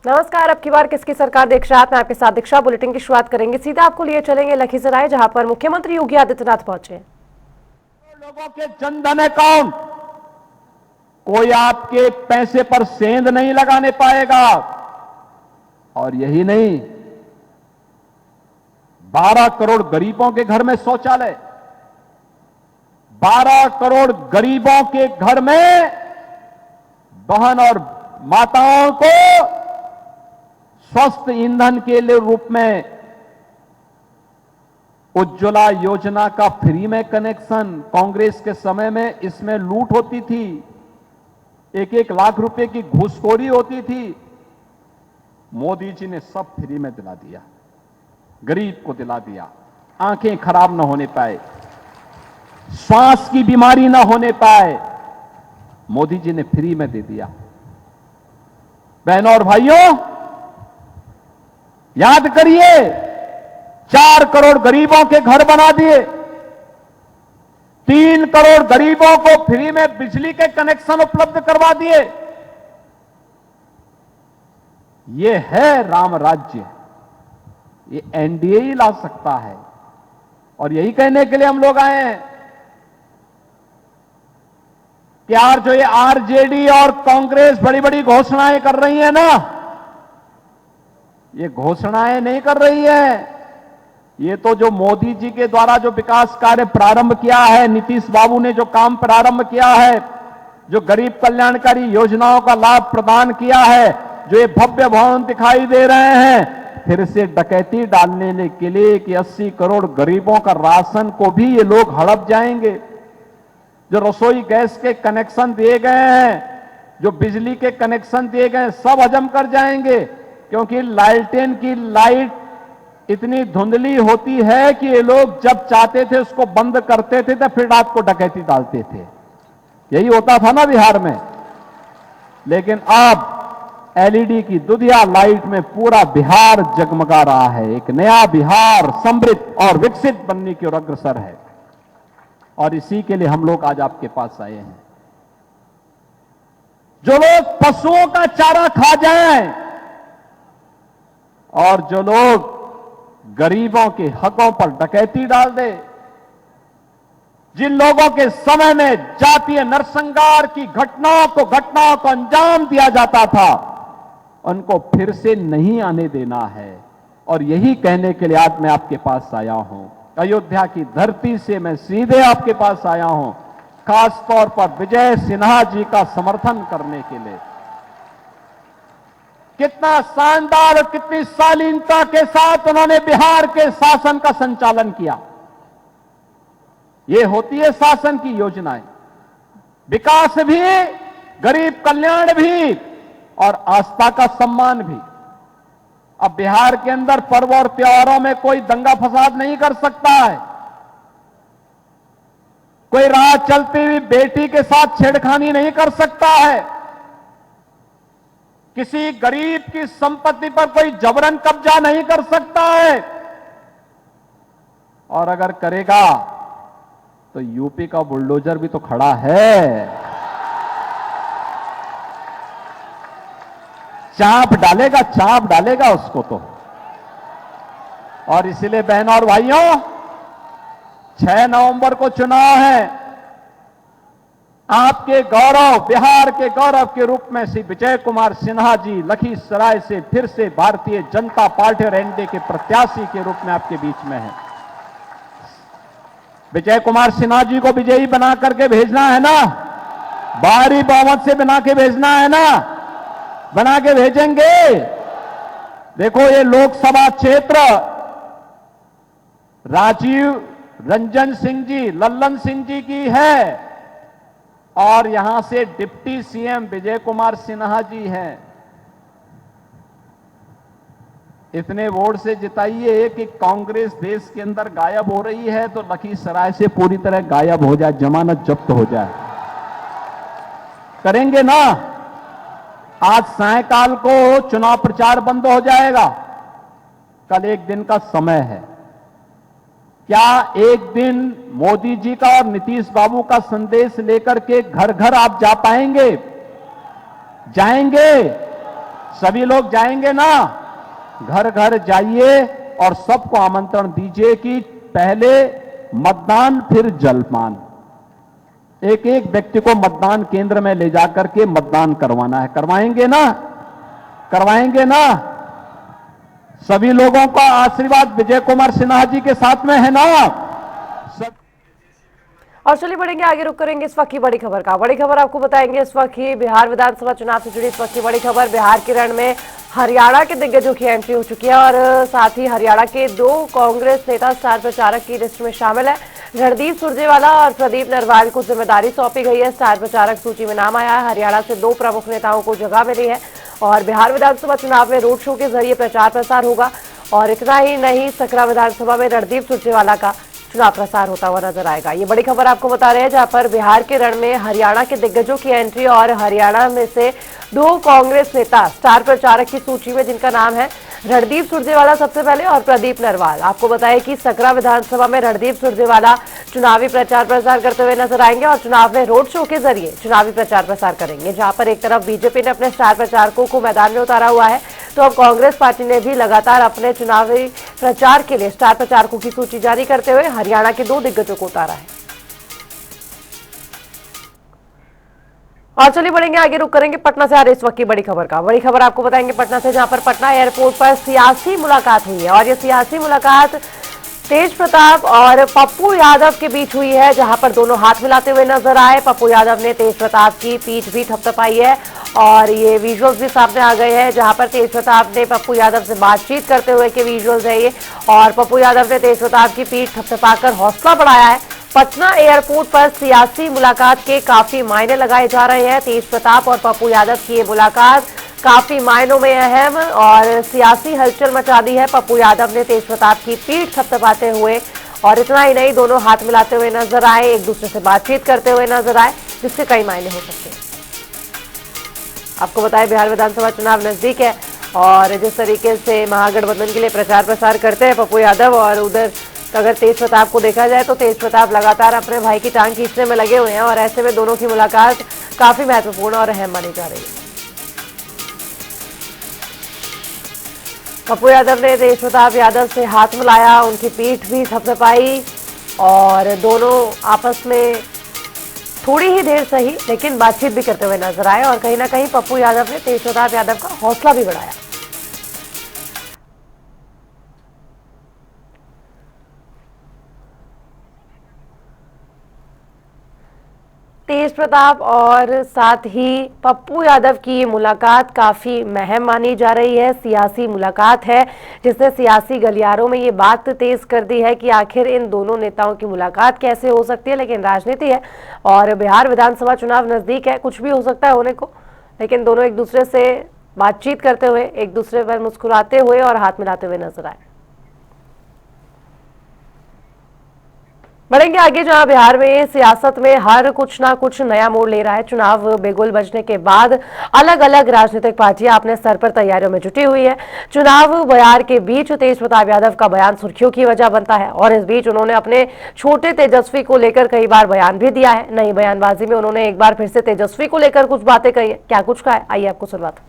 नमस्कार। अब की बार किसकी सरकार देख रहा है, मैं आपके साथ दीक्षा। बुलेटिन की शुरुआत करेंगे, सीधा आपको लिए चलेंगे लखीसराय, जहां पर मुख्यमंत्री योगी आदित्यनाथ पहुंचे। लोगों के जनधन अकाउंट कोई आपके पैसे पर सेंध नहीं लगाने पाएगा। और यही नहीं, 12 करोड़ गरीबों के घर में शौचालय, 12 करोड़ गरीबों के घर में बहन और माताओं को स्वस्थ ईंधन के लिए रूप में उज्ज्वला योजना का फ्री में कनेक्शन। कांग्रेस के समय में इसमें लूट होती थी, 1-1 लाख रुपए की घूसखोरी होती थी। मोदी जी ने सब फ्री में दिला दिया, गरीब को दिला दिया। आंखें खराब ना होने पाए, श्वास की बीमारी ना होने पाए, मोदी जी ने फ्री में दे दिया। बहनों और भाइयों, याद करिए, 4 करोड़ गरीबों के घर बना दिए, 3 करोड़ गरीबों को फ्री में बिजली के कनेक्शन उपलब्ध करवा दिए। यह है राम राज्य, ये एनडीए ही ला सकता है। और यही कहने के लिए हम लोग आए हैं कि यार, जो ये आरजेडी और कांग्रेस बड़ी बड़ी घोषणाएं कर रही है ना, ये घोषणाएं नहीं कर रही है। ये तो जो मोदी जी के द्वारा जो विकास कार्य प्रारंभ किया है, नीतीश बाबू ने जो काम प्रारंभ किया है, जो गरीब कल्याणकारी योजनाओं का लाभ प्रदान किया है, जो ये भव्य भवन दिखाई दे रहे हैं, फिर से डकैती डालने के लिए कि 80 करोड़ गरीबों का राशन को भी ये लोग हड़प जाएंगे। जो रसोई गैस के कनेक्शन दिए गए हैं, जो बिजली के कनेक्शन दिए गए हैं, सब हजम कर जाएंगे। क्योंकि लालटेन की लाइट इतनी धुंधली होती है कि ये लोग जब चाहते थे उसको बंद करते थे, तो फिर रात को डकैती डालते थे। यही होता था ना बिहार में। लेकिन अब एलईडी की दुधिया लाइट में पूरा बिहार जगमगा रहा है। एक नया बिहार समृद्ध और विकसित बनने की ओर अग्रसर है। और इसी के लिए हम लोग आज आपके पास आए हैं। जो लोग पशुओं का चारा खा जाएं और जो लोग गरीबों के हकों पर डकैती डाल दे, जिन लोगों के समय में जातीय नरसंहार की घटनाओं को अंजाम दिया जाता था, उनको फिर से नहीं आने देना है। और यही कहने के लिए आज मैं आपके पास आया हूं। अयोध्या की धरती से मैं सीधे आपके पास आया हूं, खास तौर पर विजय सिन्हा जी का समर्थन करने के लिए। कितना शानदार और कितनी शालीनता के साथ उन्होंने बिहार के शासन का संचालन किया। ये होती है शासन की योजनाएं, विकास भी, गरीब कल्याण भी और आस्था का सम्मान भी। अब बिहार के अंदर पर्व और त्योहारों में कोई दंगा फसाद नहीं कर सकता है। कोई राह चलती हुई बेटी के साथ छेड़खानी नहीं कर सकता है। किसी गरीब की संपत्ति पर कोई जबरन कब्जा नहीं कर सकता है। और अगर करेगा तो यूपी का बुलडोजर भी तो खड़ा है, चाप डालेगा उसको तो। और इसलिए बहनों और भाइयों, 6 नवंबर को चुनाव है। आपके गौरव, बिहार के गौरव के रूप में श्री विजय कुमार सिन्हा जी लखीसराय से फिर से भारतीय जनता पार्टी और एनडीए के प्रत्याशी के रूप में आपके बीच में है। विजय कुमार सिन्हा जी को विजयी बना करके भेजना है ना, भारी बहुमत से बना के भेजना है ना, बना के भेजेंगे। देखो, ये लोकसभा क्षेत्र राजीव रंजन सिंह जी, लल्लन सिंह जी की है और यहां से डिप्टी सीएम विजय कुमार सिन्हा जी हैं। इतने वोट से जिताइए कि कांग्रेस देश के अंदर गायब हो रही है तो लखीसराय से पूरी तरह गायब हो जाए, जमानत जब्त हो जाए। करेंगे ना? आज सायंकाल को चुनाव प्रचार बंद हो जाएगा, कल एक दिन का समय है। क्या एक दिन मोदी जी का और नीतीश बाबू का संदेश लेकर के घर घर आप जा पाएंगे? जाएंगे? सभी लोग जाएंगे ना, घर घर जाइए और सबको आमंत्रण दीजिए कि पहले मतदान फिर जलपान। एक एक व्यक्ति को मतदान केंद्र में ले जाकर के मतदान करवाना है। करवाएंगे ना? करवाएंगे ना? सभी लोगों का आशीर्वाद विजय कुमार सिन्हा जी के साथ में है ना? सब और चलिए बढ़ेंगे आगे, रुक करेंगे इस वक्त की बड़ी खबर का। बड़ी खबर आपको बताएंगे इस वक्त की बिहार विधानसभा चुनाव से जुड़ी इस वक्त की बड़ी खबर। बिहार के रण में हरियाणा के दिग्गजों की एंट्री हो चुकी है और साथ ही हरियाणा के 2 कांग्रेस नेता स्टार प्रचारक की लिस्ट में शामिल है। रणदीप सुरजेवाला और प्रदीप नरवाल को जिम्मेदारी सौंपी गई है। स्टार प्रचारक सूची में नाम आया है। हरियाणा से 2 प्रमुख नेताओं को जगह मिली है और बिहार विधानसभा चुनाव में रोड शो के जरिए प्रचार प्रसार होगा। और इतना ही नहीं, सकरा विधानसभा में रणदीप सुरजेवाला का चुनाव प्रसार होता हुआ नजर आएगा। ये बड़ी खबर आपको बता रहे हैं, जहां पर बिहार के रण में हरियाणा के दिग्गजों की एंट्री और हरियाणा में से 2 कांग्रेस नेता स्टार प्रचारक की सूची में, जिनका नाम है रणदीप सुरजेवाला सबसे पहले और प्रदीप नरवाल। आपको बताएं कि सकरा विधानसभा में रणदीप सुरजेवाला चुनावी प्रचार प्रसार करते हुए नजर आएंगे और चुनाव में रोड शो के जरिए चुनावी प्रचार प्रसार करेंगे। जहां पर एक तरफ बीजेपी ने अपने स्टार प्रचारकों को मैदान में उतारा हुआ है, तो अब कांग्रेस पार्टी ने भी लगातार अपने चुनावी प्रचार के लिए स्टार प्रचारकों की सूची जारी करते हुए हरियाणा के 2 दिग्गजों को उतारा है। और चलिए बढ़ेंगे आगे, रुक करेंगे पटना से आ रही इस वक्त की बड़ी खबर का। बड़ी खबर आपको बताएंगे पटना से, जहां पर पटना एयरपोर्ट पर सियासी मुलाकात हुई है और ये सियासी मुलाकात तेज प्रताप और पप्पू यादव के बीच हुई है, जहां पर दोनों हाथ मिलाते हुए नजर आए। पप्पू यादव ने तेज प्रताप की पीठ भी थपथपाई है और ये विजुअल्स भी सामने आ गए हैं, जहां पर तेज प्रताप ने पप्पू यादव से बातचीत करते हुए के विजुअल्स है ये। और पप्पू यादव ने तेज प्रताप की पीठ थपथपाकर हौसला बढ़ाया है। पटना एयरपोर्ट पर सियासी मुलाकात के काफी मायने लगाए जा रहे हैं। तेज प्रताप और पप्पू यादव की ये मुलाकात काफी मायनों में अहम और सियासी हलचल मचा दी है। पप्पू यादव ने तेज प्रताप की पीठ थपथपाते हुए और इतना ही नहीं, दोनों हाथ मिलाते हुए नजर आए, एक दूसरे से बातचीत करते हुए नजर आए, जिससे कई मायने हो सकते हैं। आपको बताएं बिहार विधानसभा चुनाव नजदीक है और जिस तरीके से महागठबंधन के लिए प्रचार प्रसार करते हैं पप्पू यादव, और उधर अगर तेज प्रताप को देखा जाए तो तेज प्रताप लगातार अपने भाई की टांग खींचने में लगे हुए हैं और ऐसे में दोनों की मुलाकात काफी महत्वपूर्ण और अहम मानी जा रही है। पप्पू यादव ने तेज प्रताप यादव से हाथ मिलाया, उनकी पीठ भी थपथपाई और दोनों आपस में थोड़ी ही देर सही लेकिन बातचीत भी करते हुए नजर आए और कहीं ना कहीं पप्पू यादव ने तेज प्रताप यादव का हौसला भी बढ़ाया। तेज प्रताप और साथ ही पप्पू यादव की मुलाकात काफी महम मानी जा रही है। सियासी मुलाकात है जिसने सियासी गलियारों में ये बात तेज कर दी है कि आखिर इन दोनों नेताओं की मुलाकात कैसे हो सकती है। लेकिन राजनीति है और बिहार विधानसभा चुनाव नजदीक है, कुछ भी हो सकता है होने को, लेकिन दोनों एक दूसरे से बातचीत करते हुए, एक दूसरे पर मुस्कुराते हुए और हाथ मिलाते हुए नजर आए। बढ़ेंगे आगे, जहां बिहार में सियासत में हर कुछ ना कुछ नया मोड़ ले रहा है। चुनाव बिगुल बजने के बाद अलग अलग राजनीतिक पार्टियां अपने स्तर पर तैयारियों में जुटी हुई है। चुनाव बयार के बीच तेज प्रताप यादव का बयान सुर्खियों की वजह बनता है और इस बीच उन्होंने अपने छोटे तेजस्वी को लेकर कई बार बयान भी दिया है। नई बयानबाजी में उन्होंने एक बार फिर से तेजस्वी को लेकर कुछ बातें कही है। क्या कुछ कहा है, आइए आपको सुनवाते हैं।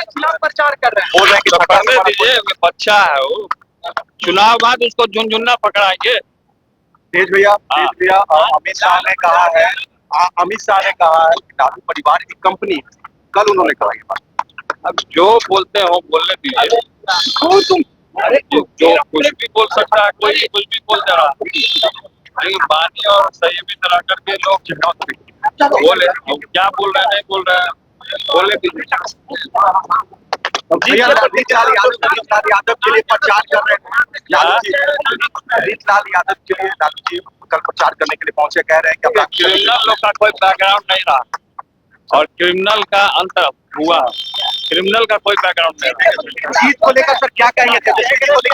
चुनाव प्रचार कर रहे हैं, बोल रहे हैं कि पकड़ने दीजिए, बच्चा है वो, चुनाव बाद उसको झुनझुना पकड़ाएंगे। तेज भैया अमित शाह ने कहा है, कि लालू परिवार की कंपनी, कल उन्होंने कहा ये बात। अब जो बोलते हो बोलने दीजिए, जो कुछ भी बोल सकता है, कोई कुछ भी बोल दे रहा है, लेकिन बानी और सही भी तरह करके लोग बोले, क्या बोल रहे हैं नहीं बोल रहे हैं, बोलने दीजिए। भैया रीतलाल यादव के लिए प्रचार कर रहे हैं, रीतलाल यादव के लिए लालू जी कल प्रचार करने के लिए पहुंचे, कह रहे हैं कि क्रिमिनल लोग का कोई बैकग्राउंड नहीं रहा और क्रिमिनल का अंत हुआ, क्रिमिनल का कोई बैकग्राउंड नहीं रहा। जीत को लेकर सर क्या कहेंगे,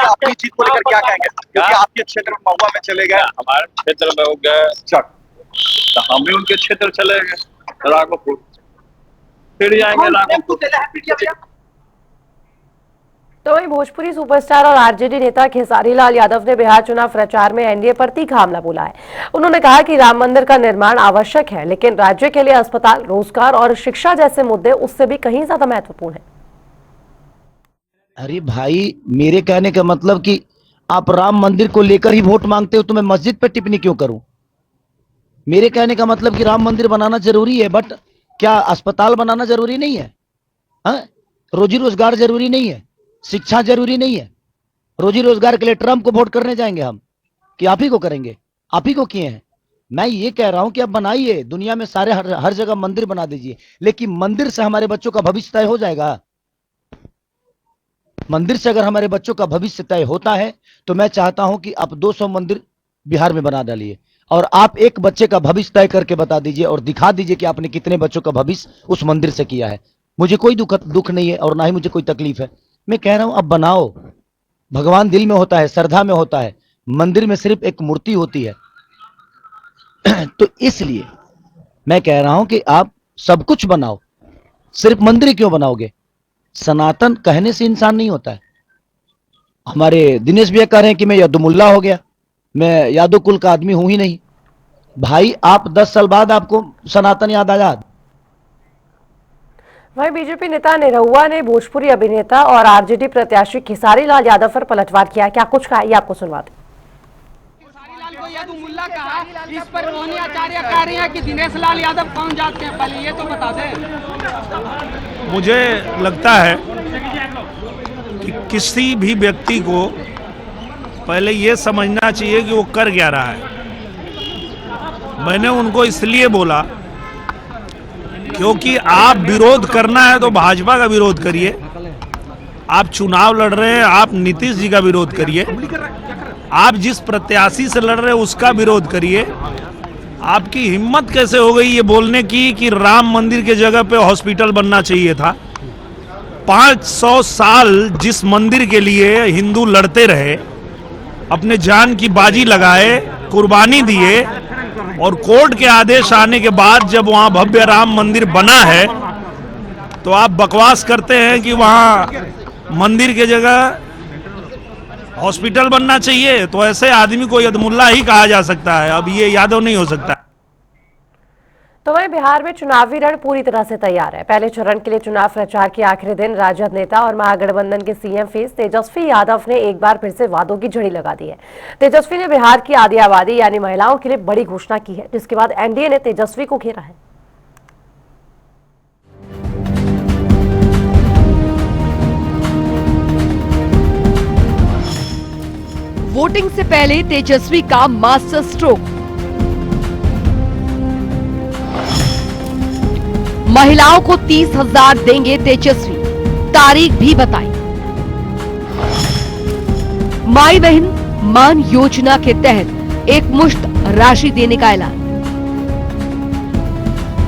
अपनी जीत को लेकर क्या कहेंगे, क्योंकि आपके क्षेत्र में महुआ में चले गए, हमारे क्षेत्र में हो गए, तो हम भी उनके क्षेत्र चले गए राघोपुर, फिर जाएंगे राघोपुर। तो वहीं भोजपुरी सुपरस्टार और आरजेडी नेता खेसारी लाल यादव ने बिहार चुनाव प्रचार में एनडीए पर तीखा हमला बोला है। उन्होंने कहा कि राम मंदिर का निर्माण आवश्यक है, लेकिन राज्य के लिए अस्पताल, रोजगार और शिक्षा जैसे मुद्दे उससे भी कहीं ज्यादा महत्वपूर्ण हैं। अरे भाई, मेरे कहने का मतलब कि आप राम मंदिर को लेकर ही वोट मांगते हो तो मैं मस्जिद पे टिप्पणी क्यों करूं? मेरे कहने का मतलब कि राम मंदिर बनाना जरूरी है, बट क्या अस्पताल बनाना जरूरी नहीं है? रोजी रोजगार जरूरी नहीं है? शिक्षा जरूरी नहीं है? रोजी रोजगार के लिए ट्रंप को वोट करने जाएंगे हम कि आप ही को करेंगे? आप ही को किए हैं। मैं ये कह रहा हूं कि आप बनाइए, दुनिया में सारे हर जगह मंदिर बना दीजिए, लेकिन मंदिर से हमारे बच्चों का भविष्य तय हो जाएगा? मंदिर से अगर हमारे बच्चों का भविष्य तय होता है तो मैं चाहता हूं कि आप 200 मंदिर बिहार में बना डालिए और आप एक बच्चे का भविष्य तय करके बता दीजिए और दिखा दीजिए कि आपने कितने बच्चों का भविष्य उस मंदिर से किया है। मुझे कोई दुख नहीं है और ना ही मुझे कोई तकलीफ है। मैं कह रहा हूं अब बनाओ। भगवान दिल में होता है, श्रद्धा में होता है, मंदिर में सिर्फ एक मूर्ति होती है। तो इसलिए मैं कह रहा हूं कि आप सब कुछ बनाओ, सिर्फ मंदिर क्यों बनाओगे? सनातन कहने से इंसान नहीं होता है। हमारे दिनेश भैया कह रहे हैं कि मैं यादुमुल्ला हो गया, मैं यादव कुल का आदमी हूं ही नहीं। भाई, आप 10 साल बाद आपको सनातन याद आया। वहीं बीजेपी नेता निरहुआ ने भोजपुरी अभिनेता और आरजेडी प्रत्याशी खेसारी लाल यादव पर पलटवार किया। क्या कुछ कहा, ये आपको सुनवाते। खेसारी लाल को यादुमुल्ला कहा, इस पर मोहनी आचार्य कह रही हैं कि दिनेश लाल यादव कौन जाते हैं, पहले ये तो बता दें। मुझे लगता है कि किसी भी व्यक्ति को पहले ये समझना चाहिए कि वो कर क्या रहा है। मैंने उनको इसलिए बोला क्योंकि आप विरोध करना है तो भाजपा का विरोध करिए, आप चुनाव लड़ रहे हैं आप नीतीश जी का विरोध करिए, आप जिस प्रत्याशी से लड़ रहे हैं उसका विरोध करिए। आपकी हिम्मत कैसे हो गई ये बोलने की कि राम मंदिर के जगह पे हॉस्पिटल बनना चाहिए था? 500 साल जिस मंदिर के लिए हिंदू लड़ते रहे, अपने जान की बाजी लगाए, कुर्बानी दिए, और कोर्ट के आदेश आने के बाद जब वहां भव्य राम मंदिर बना है तो आप बकवास करते हैं कि वहां मंदिर के जगह हॉस्पिटल बनना चाहिए। तो ऐसे आदमी को यादमुल्ला ही कहा जा सकता है, अब ये यादव नहीं हो सकता। तो वहीं बिहार में चुनावी रण पूरी तरह से तैयार है। पहले चरण के लिए चुनाव प्रचार के आखिरी दिन राजद नेता और महागठबंधन के सीएम फेस तेजस्वी यादव ने एक बार फिर से वादों की झड़ी लगा दी है। तेजस्वी ने बिहार की आधी आबादी यानी महिलाओं के लिए बड़ी घोषणा की है, जिसके बाद एनडीए ने तेजस्वी को घेरा है। वोटिंग से पहले तेजस्वी का मास्टर स्ट्रोक, महिलाओं को 30,000 देंगे तेजस्वी, तारीख भी बताई। माई बहन मान योजना के तहत एक मुश्त राशि देने का ऐलान।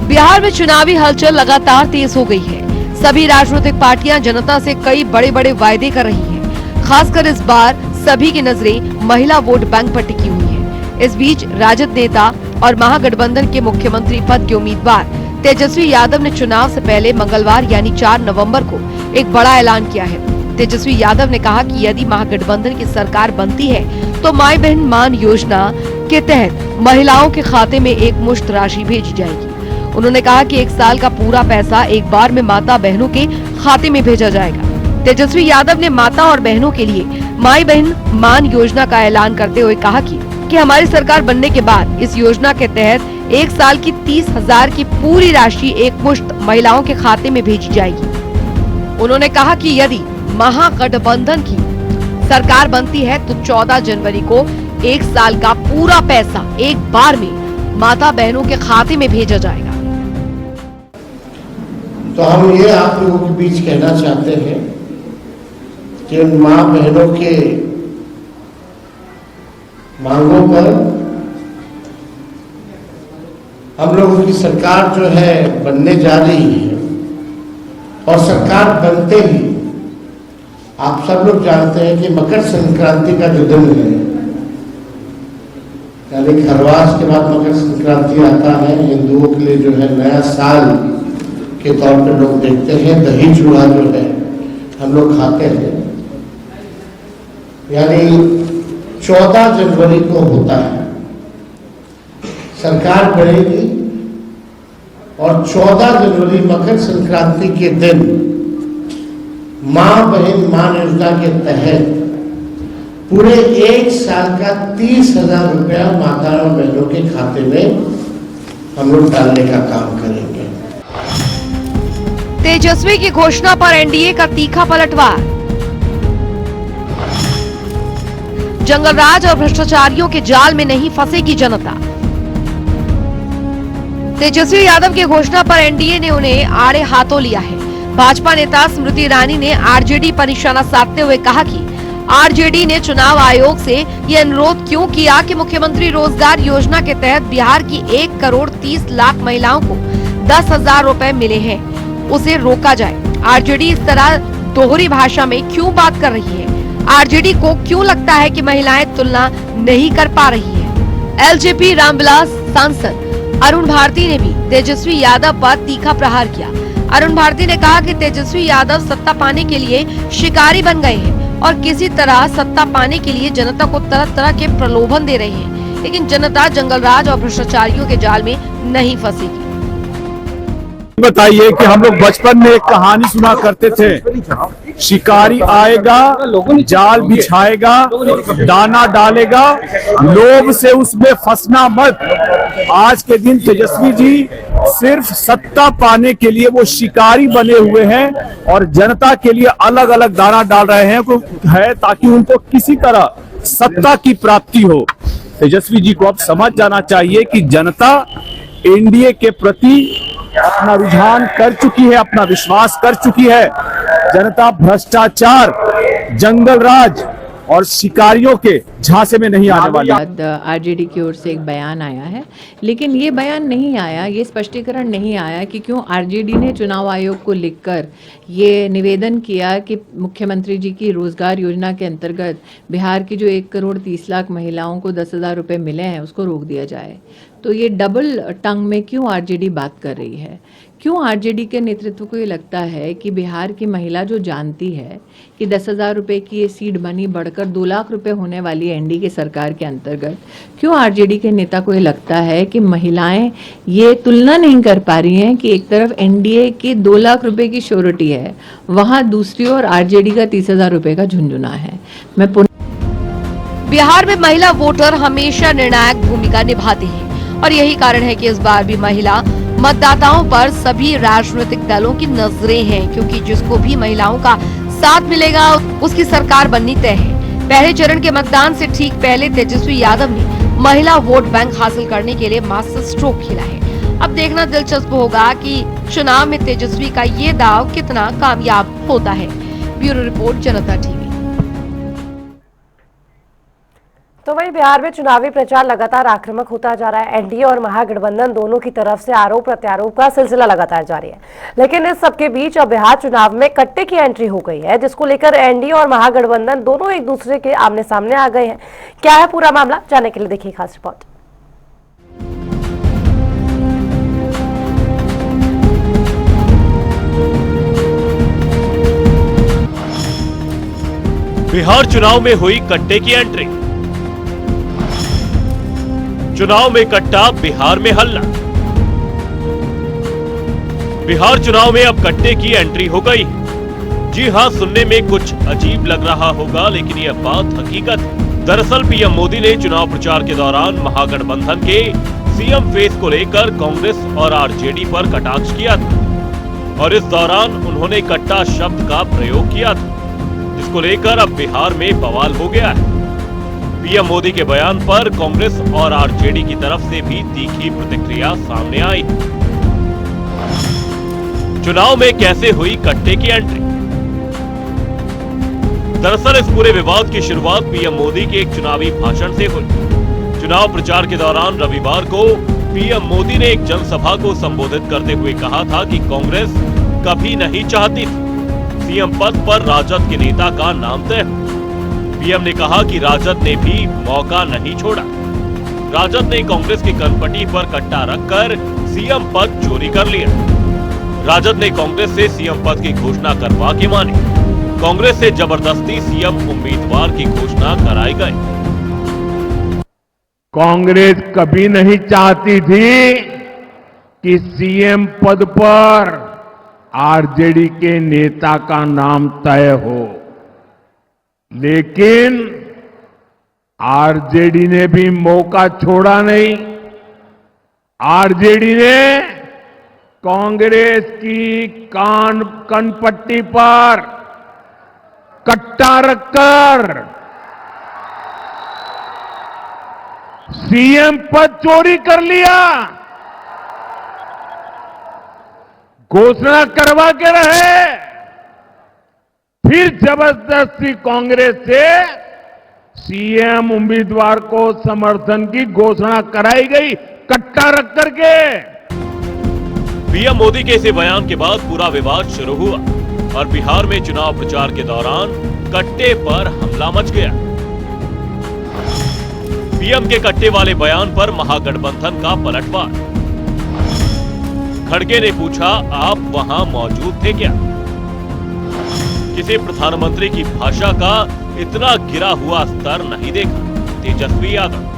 बिहार में चुनावी हलचल लगातार तेज हो गई है। सभी राजनीतिक पार्टियां जनता से कई बड़े बड़े वायदे कर रही हैं। खासकर इस बार सभी की नजरें महिला वोट बैंक पर टिकी हुई है। इस बीच राजद नेता और महागठबंधन के मुख्यमंत्री पद के उम्मीदवार तेजस्वी यादव ने चुनाव से पहले मंगलवार यानी 4 नवंबर को एक बड़ा ऐलान किया है। तेजस्वी यादव ने कहा कि यदि महागठबंधन की सरकार बनती है तो माई बहन मान योजना के तहत महिलाओं के खाते में एक मुश्त राशि भेजी जाएगी। उन्होंने कहा कि 1 साल का पूरा पैसा एक बार में माता बहनों के खाते में भेजा जाएगा। तेजस्वी यादव ने माता और बहनों के लिए माई बहन मान योजना का ऐलान करते हुए कहा कि हमारी सरकार बनने के बाद इस योजना के तहत 1 साल की 30,000 की पूरी राशि एक मुश्त महिलाओं के खाते में भेजी जाएगी। उन्होंने कहा कि यदि महागठबंधन की सरकार बनती है तो 14 जनवरी को 1 साल का पूरा पैसा एक बार में माता बहनों के खाते में भेजा जाएगा। तो हम ये आप लोगों के बीच कहना चाहते हैं कि उन माँ बहनों के मांगों पर हम लोगों की सरकार जो है बनने जा रही है और सरकार बनते ही आप सब लोग जानते हैं कि मकर संक्रांति का जो दिन है यानी खरवास के बाद मकर संक्रांति आता है। हिंदुओं के लिए जो है नया साल के तौर पर लोग देखते हैं। दही चूड़ा जो है हम लोग खाते हैं यानी 14 जनवरी को होता है। सरकार बढ़ेगी और 14 जनवरी मकर संक्रांति के दिन मां बहन मान योजना के तहत पूरे 1 साल का 30,000 रुपया माताओं बहनों के खाते में हम लोग डालने का काम करेंगे। तेजस्वी की घोषणा पर एनडीए का तीखा पलटवार। जंगलराज और भ्रष्टाचारियों के जाल में नहीं फंसेगी जनता। तेजस्वी यादव की घोषणा पर एनडीए ने उन्हें आड़े हाथों लिया है। भाजपा नेता स्मृति ईरानी ने आरजेडी पर निशाना साधते हुए कहा कि आरजेडी ने चुनाव आयोग से ये अनुरोध क्यों किया कि मुख्यमंत्री रोजगार योजना के तहत बिहार की 1 करोड़ 30 लाख महिलाओं को 10,000 रुपए मिले हैं, उसे रोका जाए। आरजेडी इस तरह दोहरी भाषा में क्यों बात कर रही है? आरजेडी को क्यों लगता है कि महिलाएं तुलना नहीं कर पा रही है? एलजेपी रामविलास सांसद अरुण भारती ने भी तेजस्वी यादव पर तीखा प्रहार किया। अरुण भारती ने कहा कि तेजस्वी यादव सत्ता पाने के लिए शिकारी बन गए हैं और किसी तरह सत्ता पाने के लिए जनता को तरह तरह के प्रलोभन दे रहे हैं, लेकिन जनता जंगलराज और भ्रष्टाचारियों के जाल में नहीं फंसेगी। बताइए कि हम लोग बचपन में एक कहानी सुना करते थे, शिकारी आएगा, जाल बिछाएगा, दाना डालेगा, लोभ से उसमें फंसना मत। आज के दिन तेजस्वी जी सिर्फ सत्ता पाने के लिए वो शिकारी बने हुए हैं और जनता के लिए अलग अलग दाना डाल रहे हैं ताकि उनको किसी तरह सत्ता की प्राप्ति हो। तेजस्वी जी को अब समझ जाना चाहिए कि जनता एनडीए के प्रति अपना रुझान कर चुकी है, अपना विश्वास कर चुकी है। जनता भ्रष्टाचार, जंगलराज और शिकारियों के झांसे में नहीं आने वाली। आरजेडी की ओर से एक बयान आया है, लेकिन ये बयान नहीं आया, ये स्पष्टीकरण नहीं आया कि क्यों आरजेडी ने चुनाव आयोग को लिखकर ये निवेदन किया कि मुख्यमंत्री जी की रोजगार योजना के अंतर्गत बिहार की जो 1 करोड़ 30 लाख महिलाओं को 10,000 रुपये मिले हैं उसको रोक दिया जाए। तो ये डबल टंग में क्यों आरजेडी बात कर रही है? क्यों आरजेडी के नेतृत्व को ये लगता है कि बिहार की महिला जो जानती है कि 10,000 रुपये की ये सीड मनी बढ़कर 2 लाख रुपए होने वाली है एनडीए की सरकार के अंतर्गत, क्यों आरजेडी के नेता को ये लगता है कि महिलाएं ये तुलना नहीं कर पा रही हैं कि एक तरफ एनडीए की 2 लाख रुपए की श्योरिटी है, वहां दूसरी ओर आरजेडी का 30,000 रुपये का झुंझुना है। बिहार में महिला वोटर हमेशा निर्णायक भूमिका निभाते हैं और यही कारण है कि इस बार भी महिला मतदाताओं पर सभी राजनीतिक दलों की नजरें हैं, क्योंकि जिसको भी महिलाओं का साथ मिलेगा उसकी सरकार बननी तय है। पहले चरण के मतदान से ठीक पहले तेजस्वी यादव ने महिला वोट बैंक हासिल करने के लिए मास्टर स्ट्रोक खेला है। अब देखना दिलचस्प होगा कि चुनाव में तेजस्वी का ये दाव कितना कामयाब होता है। ब्यूरो रिपोर्ट, जनता टीवी। तो वहीं बिहार में चुनावी प्रचार लगातार आक्रामक होता जा रहा है। एनडीए और महागठबंधन दोनों की तरफ से आरोप प्रत्यारोप का सिलसिला लगातार जारी है, लेकिन इस सबके बीच अब बिहार चुनाव में कट्टे की एंट्री हो गई है, जिसको लेकर एनडीए और महागठबंधन दोनों एक दूसरे के आमने सामने आ गए हैं। क्या है पूरा मामला, जानने के लिए देखिए खास रिपोर्ट। बिहार चुनाव में हुई कट्टे की एंट्री। चुनाव में कट्टा, बिहार में हल्ला। बिहार चुनाव में अब कट्टे की एंट्री हो गई। जी हां, सुनने में कुछ अजीब लग रहा होगा, लेकिन यह बात हकीकत है। दरअसल पीएम मोदी ने चुनाव प्रचार के दौरान महागठबंधन के सीएम फेस को लेकर कांग्रेस और आरजेडी पर कटाक्ष किया था और इस दौरान उन्होंने कट्टा शब्द का प्रयोग किया था, जिसको लेकर अब बिहार में बवाल हो गया है। पीएम मोदी के बयान पर कांग्रेस और आरजेडी की तरफ से भी तीखी प्रतिक्रिया सामने आई। चुनाव में कैसे हुई कट्टे की एंट्री? दरअसल इस पूरे विवाद की शुरुआत पीएम मोदी के एक चुनावी भाषण से हुई। चुनाव प्रचार के दौरान रविवार को पीएम मोदी ने एक जनसभा को संबोधित करते हुए कहा था कि कांग्रेस कभी नहीं चाहती थी सीएम पद पर राजद के नेता का नाम तय हो। पीएम ने कहा कि राजद ने भी मौका नहीं छोड़ा। राजद ने कांग्रेस की कनपटी पर कट्टा रखकर सीएम पद चोरी कर लिया। राजद ने कांग्रेस से सीएम पद की घोषणा करवा के मानी। कांग्रेस से जबरदस्ती सीएम उम्मीदवार की घोषणा कराई गई। कांग्रेस कभी नहीं चाहती थी कि सीएम पद पर आरजेडी के नेता का नाम तय हो, लेकिन आरजेडी ने भी मौका छोड़ा नहीं। आरजेडी ने कांग्रेस की कनपट्टी पर कट्टा रखकर सीएम पद चोरी कर लिया, घोषणा करवा के रहे, फिर जबरदस्ती कांग्रेस से सीएम उम्मीदवार को समर्थन की घोषणा कराई गई, कट्टा रख करके। पीएम मोदी के इस बयान के बाद पूरा विवाद शुरू हुआ और बिहार में चुनाव प्रचार के दौरान कट्टे पर हमला मच गया। पीएम के कट्टे वाले बयान पर महागठबंधन का पलटवार। खड़गे ने पूछा, आप वहां मौजूद थे क्या? किसी प्रधानमंत्री की भाषा का इतना गिरा हुआ स्तर नहीं देखा। तेजस्वी यादव।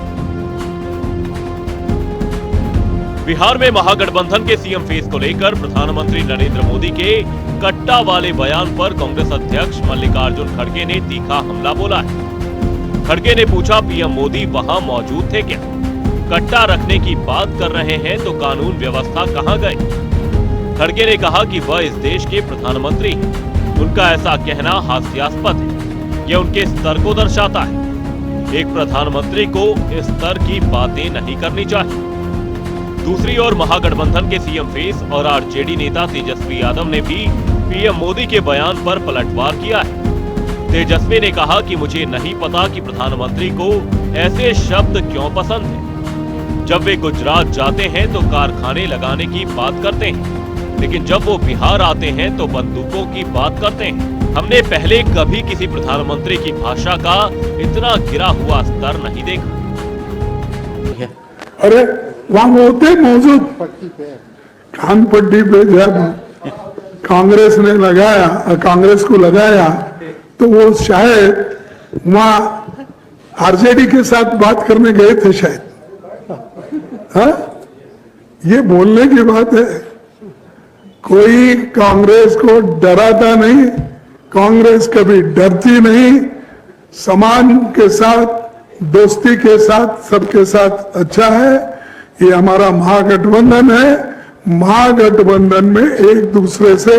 बिहार में महागठबंधन के सीएम फेस को लेकर प्रधानमंत्री नरेंद्र मोदी के कट्टा वाले बयान पर कांग्रेस अध्यक्ष मल्लिकार्जुन खड़गे ने तीखा हमला बोला है। खड़गे ने पूछा, पीएम मोदी वहां मौजूद थे क्या? कट्टा रखने की बात कर रहे हैं तो कानून व्यवस्था कहां गए? खड़गे ने कहा कि वह इस देश के प्रधानमंत्री हैं। उनका ऐसा कहना हास्यास्पद है। यह उनके स्तर को दर्शाता है। एक प्रधानमंत्री को इस स्तर की बातें नहीं करनी चाहिए। दूसरी ओर महागठबंधन के सीएम फेस और आरजेडी नेता तेजस्वी यादव ने भी पीएम मोदी के बयान पर पलटवार किया है। तेजस्वी ने कहा कि मुझे नहीं पता कि प्रधानमंत्री को ऐसे शब्द क्यों पसंद है। जब वे गुजरात जाते हैं तो कारखाने लगाने की बात करते हैं, लेकिन जब वो बिहार आते हैं तो बंदूकों की बात करते हैं। हमने पहले कभी किसी प्रधानमंत्री की भाषा का इतना गिरा हुआ स्तर नहीं देखा। अरे वहां होते मौजूद खान पट्टी पे जब कांग्रेस ने लगाया, कांग्रेस को लगाया, तो वो शायद वहां आरजेडी के साथ बात करने गए थे शायद। हाँ, ये बोलने की बात है। कोई कांग्रेस को डराता नहीं, कांग्रेस कभी डरती नहीं। समान के साथ, दोस्ती के साथ, सबके साथ अच्छा है। ये हमारा महागठबंधन है। महागठबंधन में एक दूसरे से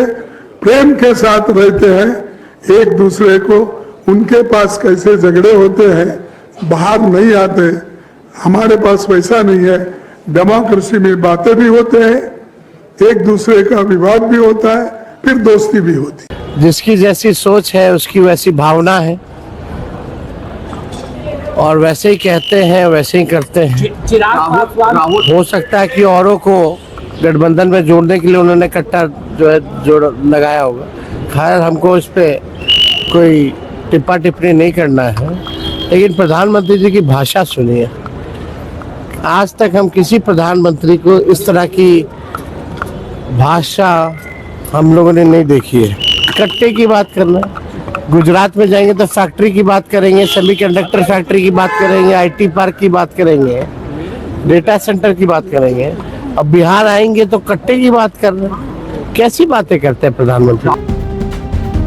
प्रेम के साथ रहते हैं। एक दूसरे को उनके पास कैसे झगड़े होते हैं बाहर नहीं आते। हमारे पास वैसा नहीं है। डेमोक्रेसी में बातें भी होते हैं, एक दूसरे का विवाद भी होता है, फिर दोस्ती भी होती है। जिसकी जैसी सोच है उसकी वैसी भावना है, और वैसे ही कहते हैं वैसे ही करते हैं। हो सकता है कि औरों को गठबंधन में जोड़ने के लिए उन्होंने कट्टा जो है जोड़ लगाया होगा। खैर, हमको इस पे कोई टिप्पा टिप्पणी नहीं करना है, लेकिन प्रधानमंत्री जी की भाषा सुनिए। आज तक हम किसी प्रधानमंत्री को इस तरह की भाषा हम लोगों ने नहीं देखी है। कट्टे की बात करना, गुजरात में जाएंगे तो फैक्ट्री की बात करेंगे, सेमीकंडक्टर फैक्ट्री की बात करेंगे, आईटी पार्क की बात करेंगे, डेटा सेंटर की बात करेंगे। अब बिहार आएंगे तो कट्टे की बात कर रहे हैं। कैसी बातें करते हैं प्रधानमंत्री?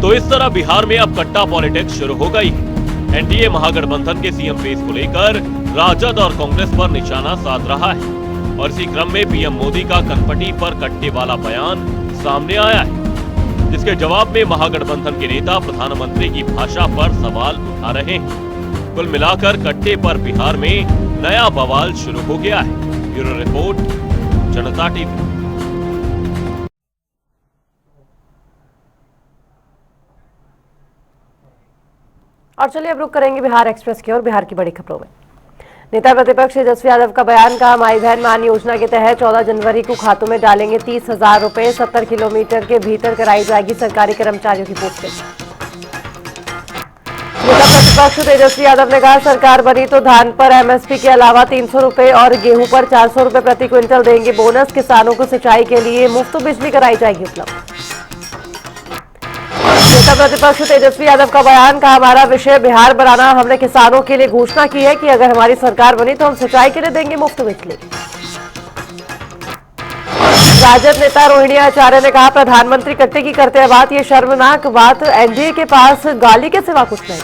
तो इस तरह बिहार में अब कट्टा पॉलिटिक्स शुरू हो गई है। एनडीए महागठबंधन के सीएम फेस को लेकर राजद और कांग्रेस पर निशाना साध रहा है और इसी क्रम में पीएम मोदी का कनपटी पर कट्टे वाला बयान सामने आया है, जिसके जवाब में महागठबंधन के नेता प्रधानमंत्री की भाषा पर सवाल उठा रहे हैं। कुल मिलाकर कट्टे पर बिहार में नया बवाल शुरू हो गया है। ब्यूरो रिपोर्ट, जनता टीवी। और चलिए अब रुक करेंगे बिहार एक्सप्रेस की ओर। बिहार की बड़ी खबरों में नेता प्रतिपक्ष तेजस्वी यादव का बयान का माई बहन मान योजना के तहत 14 जनवरी को खातों में डालेंगे 30,000 रुपए। 70 किलोमीटर के भीतर कराई जाएगी सरकारी कर्मचारियों की पोस्टिंग। नेता प्रतिपक्ष तेजस्वी यादव ने कहा, सरकार बनी तो धान पर एमएसपी के अलावा 300 रुपए और गेहूं पर 400 रुपए प्रति क्विंटल देंगे बोनस। किसानों को सिंचाई के लिए मुफ्त बिजली कराई जाएगी उपलब्ध। नेता नेता प्रतिपक्ष तेजस्वी यादव का बयान, कहा हमारा विषय बिहार बनाना। हमने किसानों के लिए घोषणा की है कि अगर हमारी सरकार बनी तो हम सिंचाई के लिए देंगे मुफ्त बिजली। राजद नेता रोहिणी आचार्य ने कहा प्रधानमंत्री कट्टे की करते हैं बात, ये शर्मनाक बात, एनडीए के पास गाली के सिवा कुछ नहीं।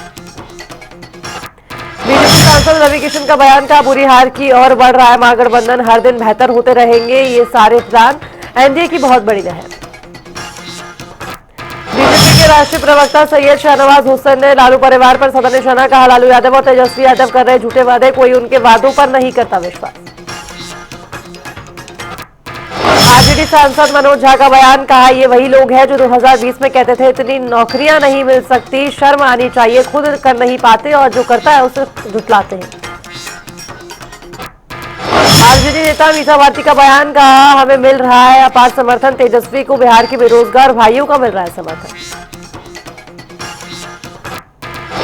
बीजेपी सांसद रवि किशन का बयान, का बुरी हार की ओर बढ़ रहा है महागठबंधन, हर दिन बेहतर होते रहेंगे ये सारे प्लान, एनडीए की बहुत बड़ी लहर। बीजेपी के राष्ट्रीय प्रवक्ता सैयद शाहनवाज हुसैन ने लालू परिवार पर सदा निशाना, कहा लालू यादव और तेजस्वी यादव कर रहे झूठे वादे, कोई उनके वादों पर नहीं करता विश्वास। आरजेडी सांसद मनोज झा का बयान, कहा ये वही लोग हैं जो 2020 में कहते थे इतनी नौकरियां नहीं मिल सकती, शर्म आनी चाहिए, खुद कर नहीं पाते और जो करता है उसे झुठलाते हैं। आरजेडी नेता मीसा भारती का बयान, कहा हमें मिल रहा है अपार समर्थन, तेजस्वी को बिहार के बेरोजगार भाइयों का मिल रहा है समर्थन।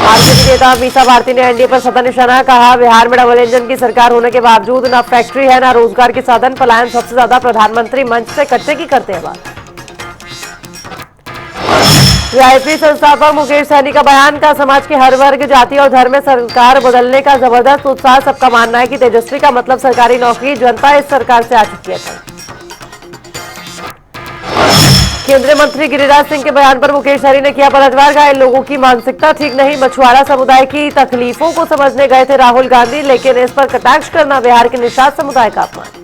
आरजेडी नेता मीसा भारती ने एनडीए पर सदा निशाना, कहा बिहार में डबल इंजन की सरकार होने के बावजूद न फैक्ट्री है न रोजगार के साधन, पलायन सबसे ज्यादा प्रधानमंत्री मंच से कट्टे की करते हैं बात। वीआईपी संस्थापक मुकेश सहनी का बयान, का समाज के हर वर्ग, जाति और धर्म में सरकार बदलने का जबरदस्त उत्साह, सबका मानना है कि तेजस्वी का मतलब सरकारी नौकरी, जनता इस सरकार से आ चुकी है। केंद्रीय मंत्री गिरिराज सिंह के बयान पर मुकेश सहनी ने किया पलटवार, का इन लोगों की मानसिकता ठीक नहीं, मछुआरा समुदाय की तकलीफों को समझने गए थे राहुल गांधी, लेकिन इस पर कटाक्ष करना बिहार के निषाद समुदाय का अपमान।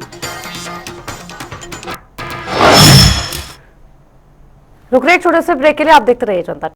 रुक रहे एक छोटे से ब्रेक के लिए, आप देखते रहिए जनता।